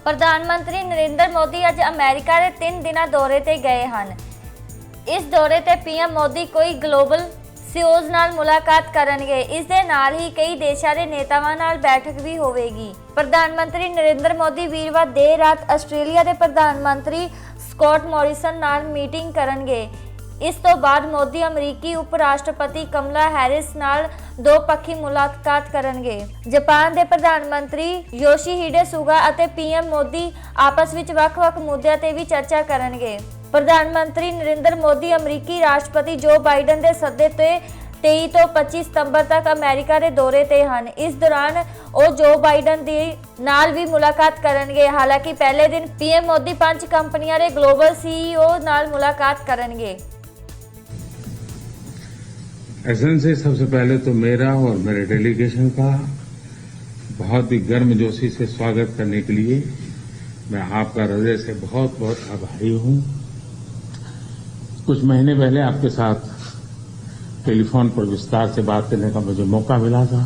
ਪ੍ਰਧਾਨ ਮੰਤਰੀ ਨਰਿੰਦਰ ਮੋਦੀ ਅੱਜ ਅਮਰੀਕਾ ਦੇ 3 ਦਿਨਾਂ ਦੌਰੇ ਤੇ ਗਏ ਹਨ। ਇਸ ਦੌਰੇ ਤੇ ਪੀਐਮ ਮੋਦੀ ਕੋਈ ਗਲੋਬਲ ਸੀਓਜ਼ ਨਾਲ ਮੁਲਾਕਾਤ ਕਰਨਗੇ। ਇਸ ਦੇ ਨਾਲ ਹੀ ਕਈ ਦੇਸ਼ਾਂ ਦੇ ਨੇਤਾਵਾਂ ਨਾਲ ਬੈਠਕ ਵੀ ਹੋਵੇਗੀ। ਪ੍ਰਧਾਨ ਮੰਤਰੀ ਨਰਿੰਦਰ ਮੋਦੀ ਵੀਰਵਾਰ ਦੇਰ ਰਾਤ ਆਸਟ੍ਰੇਲੀਆ ਦੇ ਪ੍ਰਧਾਨ ਮੰਤਰੀ ਸਕੌਟ ਮੋਰਿਸਨ ਨਾਲ ਮੀਟਿੰਗ ਕਰਨਗੇ। ਇਸ ਤੋਂ ਬਾਅਦ ਮੋਦੀ ਅਮਰੀਕੀ ਉਪ ਰਾਸ਼ਟਰਪਤੀ ਕਮਲਾ ਹੈਰਿਸ ਨਾਲ ਦੋਪੱਖੀ ਮੁਲਾਕਾਤ ਕਰਨਗੇ। ਜਾਪਾਨ ਦੇ ਪ੍ਰਧਾਨ ਮੰਤਰੀ ਯੋਸ਼ੀਹਿਡੇ ਸੁਗਾ ਅਤੇ ਪੀਐਮ ਮੋਦੀ ਆਪਸ ਵਿੱਚ ਵੱਖ-ਵੱਖ ਮੁੱਦਿਆਂ ਤੇ ਵੀ ਚਰਚਾ ਕਰਨਗੇ। ਪ੍ਰਧਾਨ ਮੰਤਰੀ ਨਰਿੰਦਰ ਮੋਦੀ ਅਮਰੀਕੀ ਰਾਸ਼ਟਰਪਤੀ ਜੋ ਬਾਈਡਨ ਦੇ ਸੱਦੇ ਤੇ 23 ਤੋਂ 25 ਸਤੰਬਰ ਤੱਕ ਅਮਰੀਕਾ ਦੇ ਦੌਰੇ ਤੇ ਹਨ। ਇਸ ਦੌਰਾਨ ਉਹ ਜੋ ਬਾਈਡਨ ਦੇ ਨਾਲ ਵੀ ਮੁਲਾਕਾਤ ਕਰਨਗੇ। ਹਾਲਾਂਕਿ ਪਹਿਲੇ ਦਿਨ ਪੀਐਮ ਮੋਦੀ 5 ਕੰਪਨੀਆਂ ਦੇ ਗਲੋਬਲ ਸੀਈਓ ਨਾਲ ਮੁਲਾਕਾਤ ਕਰਨਗੇ। एक्सेलेंसी, सबसे पहले तो मेरा और मेरे डेलीगेशन का बहुत ही गर्मजोशी से स्वागत करने के लिए मैं आपका हृदय से बहुत बहुत आभारी हूं। कुछ महीने पहले आपके साथ टेलीफोन पर विस्तार से बात करने का मुझे मौका मिला था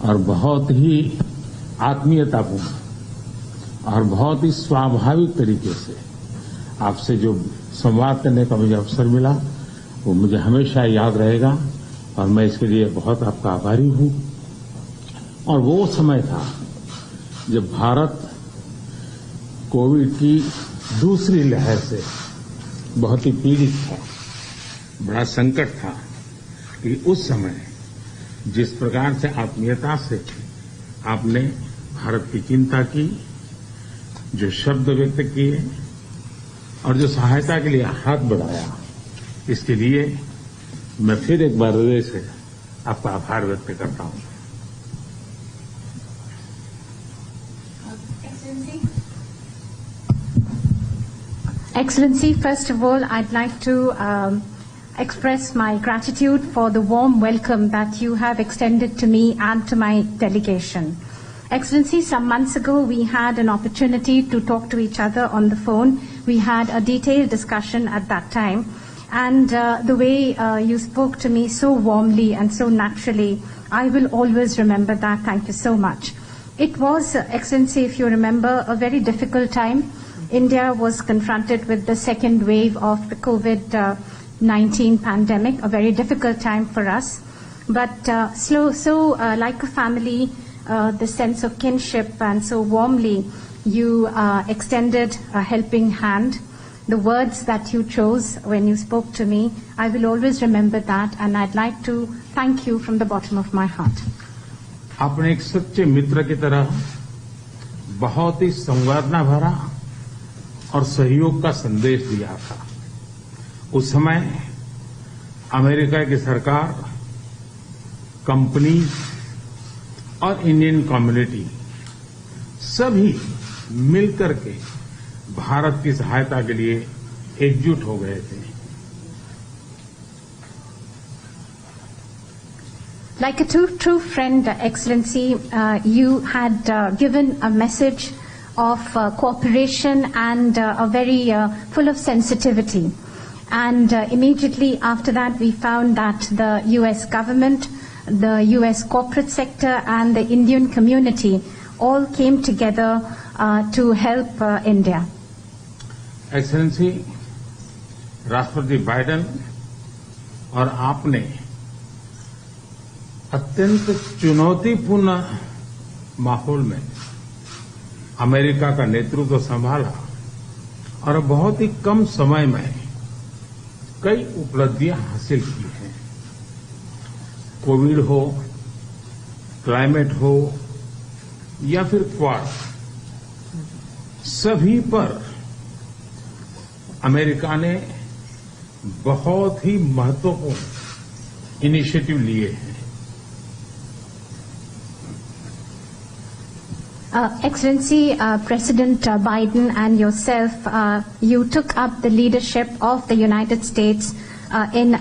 और बहुत ही आत्मीयतापूर्ण और बहुत ही स्वाभाविक तरीके से आपसे जो संवाद करने का मुझे अवसर मिला वो मुझे हमेशा याद रहेगा और मैं इसके लिए बहुत आपका आभारी हूं। और वो समय था जब भारत कोविड की दूसरी लहर से बहुत ही पीड़ित था, बड़ा संकट था। कि उस समय जिस प्रकार से आत्मीयता से आपने भारत की चिंता की, जो शब्द व्यक्त किए और जो सहायता के लिए हाथ बढ़ाया, इसके लिए मैं फिर एक बार हृदय से आपका आभार व्यक्त करता हूं। Excellency, first of all, I'd like to express my gratitude for the warm welcome that you have extended to me and to my delegation. Excellency, some months ago we had an opportunity to talk to each other on the phone. We had a detailed discussion at that time. And the way you spoke to me so warmly and so naturally, I will always remember that. Thank you so much. It was, Excellency, if you remember, a very difficult time. India was confronted with the second wave of the COVID-19 pandemic, a very difficult time for us. But like a family, the sense of kinship, and so warmly you extended a helping hand. The words that you chose when you spoke to me, I will always remember that, and I'd like to thank you from the bottom of my heart. आपने एक सच्चे मित्र की तरह बहुत ही संवेदना भरा और सहयोग का संदेश दिया था। उस समय अमेरिका की सरकार, कंपनी और इंडियन कम्युनिटी सभी मिलकर के भारत की सहायता के लिए एकजुट हो गए थे। Like a true friend, Excellency, you had given a message of cooperation and a very full of sensitivity. And immediately after that, we found that the U.S. government, the U.S. corporate sector, and the Indian community all came together to help India. Excellency, राष्ट्रपति Biden और आपने अत्यंत चुनौतीपूर्ण माहौल में America का नेतृत्व संभाला और बहुत ही कम समय में कई उपलब्धियां हासिल की हैं। कोविड हो, क्लाइमेट हो या फिर क्वाड, सभी पर अमेरिका ने बहुत ही महत्वपूर्ण इनिशिएटिव लिए हैं। Excellency, President Biden and yourself, you took up the leadership of the United States in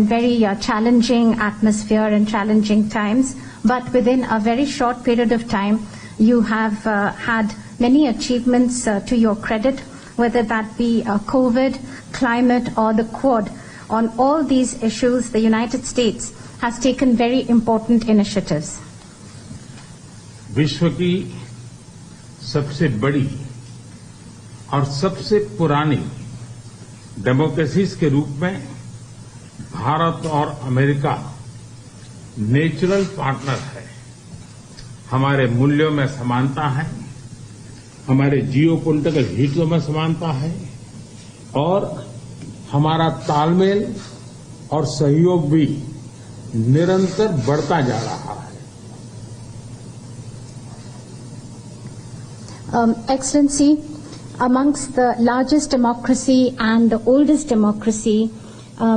very challenging atmosphere and challenging times. But within a very short period of time, you have had many achievements to your credit, whether that be COVID, climate, or the Quad. On all these issues, the United States has taken very important initiatives. विश्व की सबसे बड़ी और सबसे पुरानी democracies के रूप में भारत और अमेरिका नेचुरल पार्टनर है। हमारे मूल्यों में समानता है, हमारे जियोपॉलिटिकल हितों में समानता है और हमारा तालमेल और सहयोग भी निरंतर बढ़ता जा रहा है। Excellency, amongst the largest democracy and the oldest democracy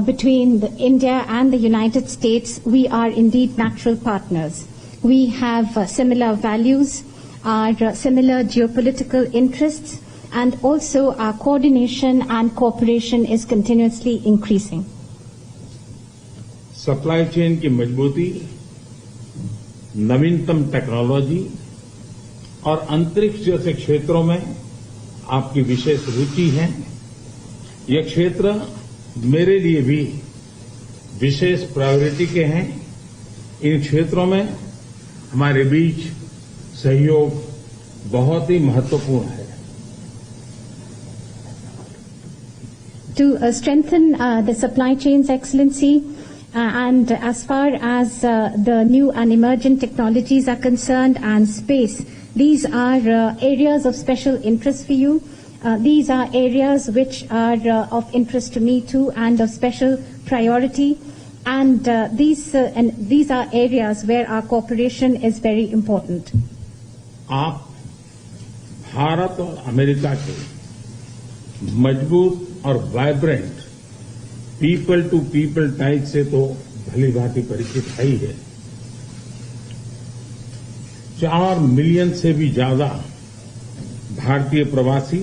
between India and the United States, we are indeed natural partners. We have similar values, our similar geopolitical interests, and also our coordination and cooperation is continuously increasing. Supply chain की मजबूती, नवीनतम technology और अंतरिक्ष जैसे क्षेत्रों में आपकी विशेष रुचि है। ये क्षेत्र मेरे लिए भी विशेष प्रायोरिटी के हैं। इन क्षेत्रों में हमारे बीच सहयोग बहुत ही महत्वपूर्ण है। To strengthen the supply chains, Excellency, and as far as the new and emerging technologies are concerned and space, these are areas of special interest for you. These are areas which are of interest to me too and of special priority. And these are areas where our cooperation is very important. आप भारत और America के मजबूत और vibrant people to people ties से तो भली भांति परिचित है ही है। 4 मिलियन से भी ज्यादा भारतीय प्रवासी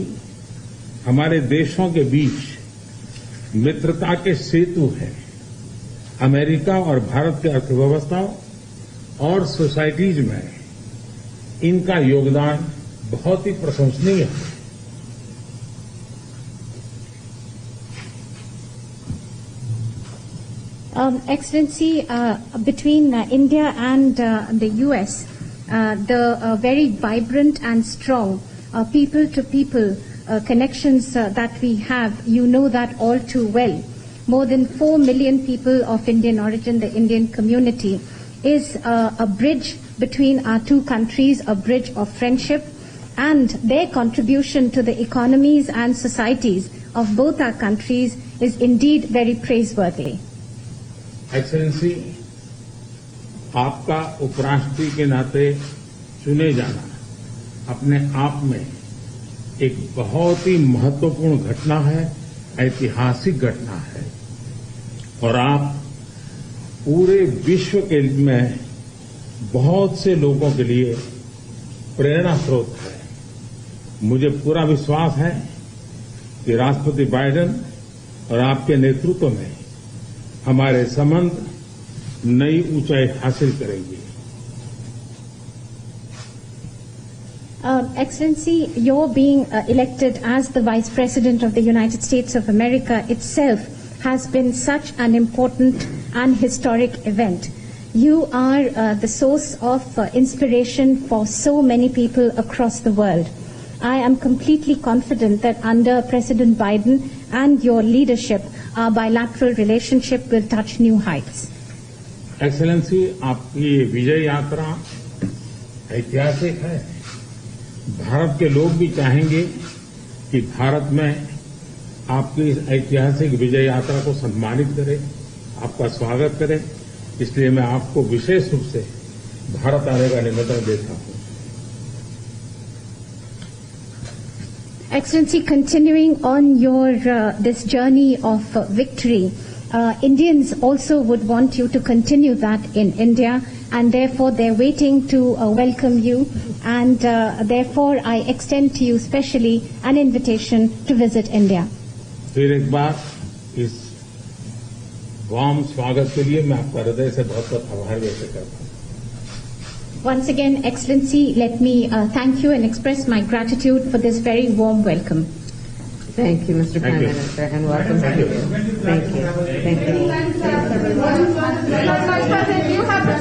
हमारे देशों के बीच मित्रता के सेतु हैं। अमेरिका और भारत की अर्थव्यवस्था और सोसाइटीज में इनका योगदान बहुत ही प्रशंसनीय है। Excellency, between India and the US, the very vibrant and strong people-to-people connections that we have, you know that all too well. More than 4 million people of Indian origin, the Indian community, is a bridge between our two countries, a bridge of friendship, and their contribution to the economies and societies of both our countries is indeed very praiseworthy. Excellency, आपका उपराष्ट्रपति के नाते चुने जाना अपने आप में एक बहुत ही महत्वपूर्ण घटना है, ऐतिहासिक घटना है और आप पूरे विश्व के में बहुत से लोगों के लिए प्रेरणा स्रोत है। मुझे पूरा विश्वास है कि राष्ट्रपति बाइडेन और आपके नेतृत्व में हमारे संबंध नई ऊंचाई हासिल करेंगे। Excellency, your being elected as the Vice President of the United States of America itself has been such an important and historic event. You are the source of inspiration for so many people across the world. I am completely confident that under President Biden and your leadership, our bilateral relationship will touch new heights. Excellency, आपकी ये विजय यात्रा ऐतिहासिक है। भारत के लोग भी चाहेंगे कि भारत में आपकी इस ऐतिहासिक विजय यात्रा को सम्मानित करें, आपका स्वागत करें। इसलिए मैं आपको विशेष रूप से भारत आने का निमंत्रण देता हूं। Excellency, continuing on your this journey of victory, Indians also would want you to continue that in India, and therefore they're waiting to welcome you, and therefore I extend to you specially an invitation to visit India. फिर एक बार इस warm स्वागत के लिए मैं आपका हृदय से बहुत बहुत आभार व्यक्त करता हूं। Once again, Excellency, let me thank you and express my gratitude for this very warm welcome. Thank you, Mr. Prime Minister, and welcome to you. Thank you. Thank you. Vice President, you have the